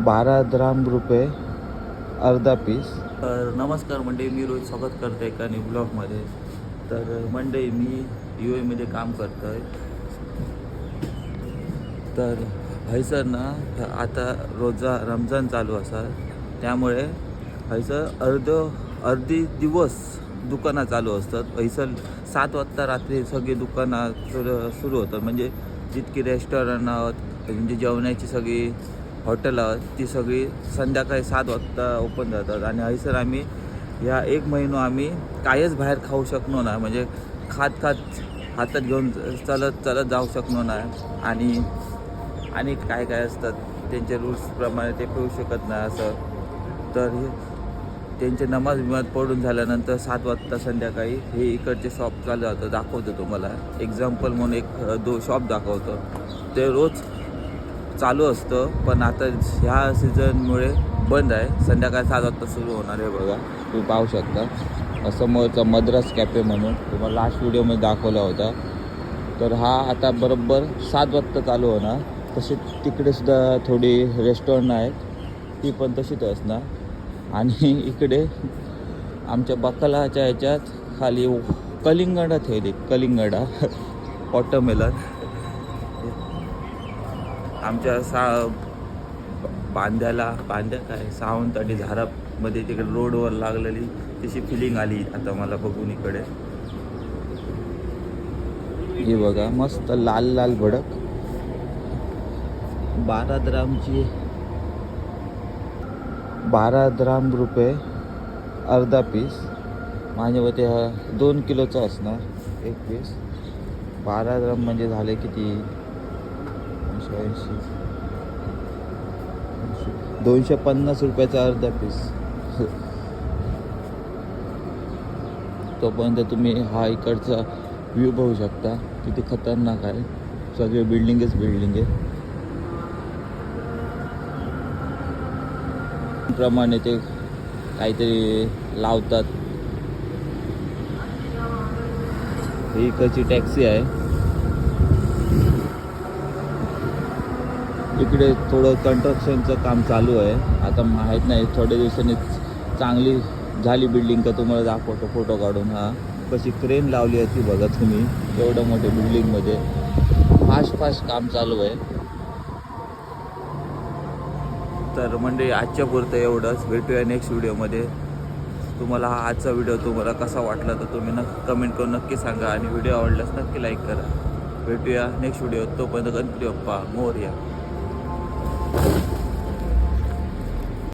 ₹12 अर्धा पीस. तर नमस्कार मंडळी, मी रोहित स्वागत करतो एका न्यू ब्लॉगमध्ये. तर मंडळी, मी UAE काम करतो आहे. तर हैसर ना आता रोजा रमजान चालू असा, त्यामुळे हैसर अर्धी दिवस दुकानं चालू असतात. हैसर 7 वाजता रात्री सगळी दुकानं सुरू होतात. म्हणजे जितकी रेस्टॉरंट आहोत, म्हणजे जेवणाची सगळी हॉटेल आहोत, ती सगळी संध्याकाळी 7 वाजता ओपन जातात. आणि हैसर आम्ही या 1 महिना आम्ही कायच बाहेर खाऊ शकलो नाही. म्हणजे खात हातात घेऊन चलत जाऊ शकलो नाही. आणि काय असतात त्यांचे रूल्सप्रमाणे ते पिऊ शकत नाही असं. तर त्यांचे नमाज पडून झाल्यानंतर 7 वाजता संध्याकाळी हे इकडचे शॉप चालू होतं. दाखवतो तुम्हाला एक्झाम्पल म्हणून एक शॉप दाखवतो. ते रोज चालू असतं, पण आता ह्या सीझनमुळे बंद आहे. संध्याकाळी 7 वाजता सुरू होणार आहे. बघा, तुम्ही पाहू शकता समोरचा मद्रास कॅफे म्हणून तुम्हाला लास्ट व्हिडिओमध्ये दाखवला होता. तर हा आता बरोबर 7 वाजता चालू होणार. तसे तिकडे सुद्धा थोडी रेस्टॉरंट आहेत, ती पण तशीच असणार. आणि इकडे आमच्या बकालाच्या ह्याच्यात खाली कलिंगडा ठेवली, कलिंगडा वॉटरमेलन. आमच्या बांद्या काय सावंतवाडी झारामध्ये तिकडे रोडवर लागलेली तशी फिलिंग आली आता मला बघून इकडे. हे बघा, मस्त लाल लाल भडक 12 ग्रामची ₹12 अर्धा पीस. माझ्या मते हा 2 किलोचा असणार एक पीस. 12 ग्राम म्हणजे झाले किती, 250 रुपयाचा अर्धा पीस. तोपर्यंत तुम्ही हा इकडचा व्ह्यू बघू शकता, किती खतरनाक आहे. सगळे बिल्डिंग आहे. प्रमाणे ते काहीतरी लावतात. ही इकडची टॅक्सी आहे. इकडे थोडं कन्स्ट्रक्शनचं काम चालू आहे. आता माहीत नाही, थोड्या दिवसांनी चांगली झाली बिल्डिंग का तुम्हाला दाखवतो फोटो काढून. हा कशी क्रेन लावली आहे ती बघा तुम्ही. एवढं मोठ्या बिल्डिंगमध्ये फास्ट काम चालू आहे. तर म्हणजे आजच्या पुरतं एवढंच. भेटूया नेक्स्ट व्हिडिओमध्ये. तुम्हाला हा आजचा व्हिडिओ तुम्हाला कसा वाटला तर तुम्ही कमेंट करून नक्की सांगा. आणि व्हिडिओ आवडल्यास नक्की लाईक करा. भेटूया नेक्स्ट व्हिडिओ. तोपर्यंत गणपती बाप्पा मोरया.